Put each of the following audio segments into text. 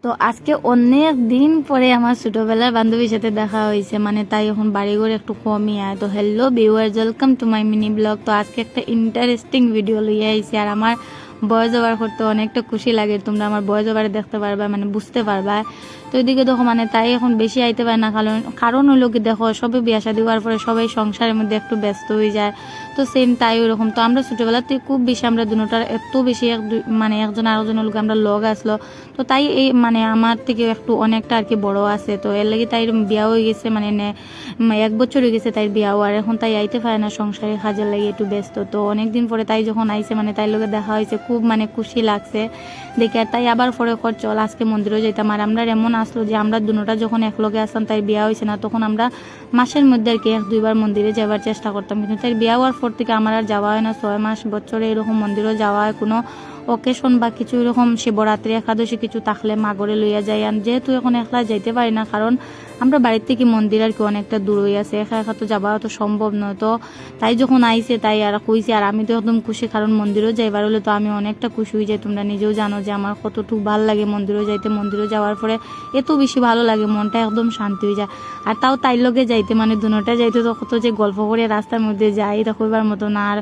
তো আজকে অনেক দিন পরে আমার ছোটবেলার বান্ধবীর সাথে দেখা হয়েছে, মানে তাই এখন বাড়ি ঘরে একটু কমই আয়। তো hello viewers, welcome to my mini blog. তো আজকে একটা ইন্টারেস্টিং ভিডিও লইয়ে আইছি, আর আমার ভয়েস ওভার করতে অনেকটা খুশি লাগে। তোমরা আমার ভয়েস ওভারে দেখতে পারবা, মানে বুঝতে পারবা। তো এদিকে দেখো, মানে তাই এখন বেশি আইতে পারে না, কারণ হলো কি, দেখো সবে বিয়া শাদী হওয়ার পরে সবাই সংসারের মধ্যে একটু ব্যস্ত হয়ে যায়। তো সেম তাই ওরকম। তো আমরা ছোটোবেলাতে খুব বেশি, আমরা দুটার এত বেশি মানে একজন আরেকজনের লোক আমরা লগ আসলো। তো তাই এই মানে আমার থেকে একটু অনেকটা আর কি বড় আছে, তো এর লাগে তাই বিয়া হয়ে গেছে, মানে 1 বছর হয়ে গেছে তাই বিয়াও। আর এখন তাই আইতে পারে না, সংসারে কাজের লাগে একটু ব্যস্ত। তো অনেকদিন পরে তাই যখন আইছে, মানে তাই লোকে দেখা হয়েছে, খুব মানে খুশি লাগছে দেখে। আর তাই আবার পরে চল আজকে মন্দিরেও যেতাম। আর আমরা এমন আসলো যে আমরা দুটা যখন একলগে আসতাম, তাই বিয়া হয়েছে না, তখন আমরা মাসের মধ্যে আর কি 1-2বার মন্দিরে যাবার চেষ্টা করতাম। কিন্তু তাই বিয়া হওয়ার পর থেকে আমার আর যাওয়া হয় না, 6 মাস বছরে এরকম মন্দিরও যাওয়া হয়। কোনো অকেশন বা কিছু এরকম শিবরাত্রি একাদশী কিছু থাকলে মা ঘরে লইয়া যাই। আর যেহেতু এখন একলা যাইতে পারি না, কারণ আমরা বাড়ির থেকে মন্দির আর কি অনেকটা দূর হয়ে আছে, একা একা তো যাওয়া তো সম্ভব নয়। তো তাই যখন আইছে তাই আর কইছে, আর আমি তো একদম খুশি, কারণ মন্দিরও যাইবার হলে তো আমি অনেকটা খুশি হয়ে যাই। তোমরা নিজেও জানো যে আমার কতটুকু ভালো লাগে মন্দিরও যাইতে। মন্দিরও যাওয়ার পরে এত বেশি ভালো লাগে, মনটা একদম শান্তি হয়ে যায়। আর তাও তাই লগে যাইতে, মানে দুটা যাইতে তো কত যে গল্প করে রাস্তার মধ্যে যাই, এটা কইবার মতো না। আর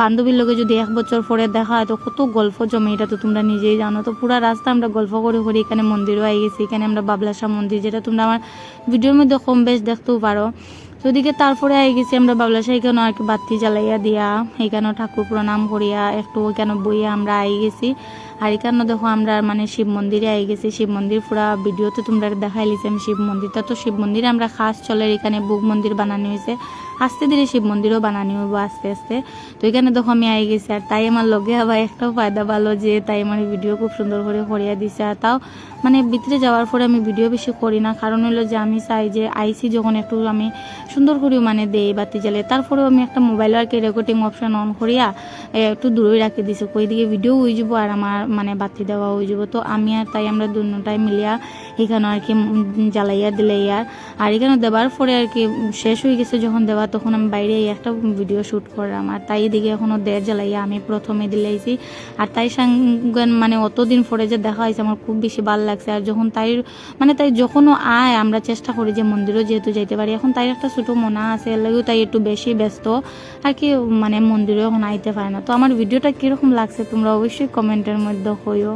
বান্ধবীর লগে যদি 1 বছর পরে দেখা হয়, তো কত গল্প জমে, এটা তো তোমরা নিজেই জানো। তো পুরা রাস্তা আমরা গল্প করে করে এখানে মন্দিরও আই গেছি। এখানে আমরা বাবলাশা মন্দির, যেটা তোমরা আমার ভিডিওর মধ্যে কম বেশ দেখতেও পারো। তো ওদিকে তারপরে আই গেছি আমরা বাবলাশা, এখানেও আর কি বাতি জ্বালাইয়া দিয়া, এখানেও ঠাকুর প্রণাম করিয়া একটু ওইখানে বইয়া আমরা আই গেছি। আর এখানে দেখো আমরা মানে শিব মন্দিরে আই গেছি। শিব মন্দির পুরা ভিডিওতে তোমরা দেখাইলিছি আমি শিব মন্দিরটা। তো শিব মন্দিরে আমরা খাস চলে, এখানে বুক মন্দির বানানো হয়েছে, আস্তে ধীরে শিব মন্দিরও বানানো হইব আস্তে আস্তে। তো এখানে দেখো আমি আই গেছি। আর তাই আমার লগে আবার একটাও ফায়দা ভালো যে তাই আমার ভিডিও খুব সুন্দর করে করিয়া দিছে। আর তাও মানে ভিতরে যাওয়ার পরে আমি ভিডিও বেশি করি না, কারণ হলো যে আমি চাই যে আইসি যখন একটু আমি সুন্দর করেও মানে দেই বাতি জ্বালে। তারপরেও আমি একটা মোবাইল আর কি রেকর্ডিং অপশন অন করিয়া একটু দূরে রাখি দিছি, কই দিকে ভিডিও হয়ে যাবো আর আমার মানে বাতি দেওয়া হয়ে যাবো। তো আমি আর তাই আমরা দুটাই মিলিয়া এখানে আর কি জ্বালাইয়া দিলে। আর এখানে দেওয়ার পরে আর কি শেষ হয়ে গেছে যখন দেওয়া, তখন আমি বাইরে একটা ভিডিও শ্যুট করলাম। আর তাই এদিকে এখনও দেড় জ্বালাইয়া আমি প্রথমে দিলাইছি। আর তাই সঙ্গে মানে অতদিন পরে যে দেখা হয়েছে আমার খুব বেশি ভালো লাগছে। আর যখন তাই মানে তাই যখনও আয় আমরা চেষ্টা করি যে মন্দিরও যেহেতু যাইতে পারি। এখন তাই একটা ছোটো মনা আছে, এর লাগেও তাই একটু বেশি ব্যস্ত আর কি, মানে মন্দিরেও এখন আইতে পারে না। তো আমার ভিডিওটা কীরকম লাগছে তোমরা অবশ্যই কমেন্টের মধ্যে কইও।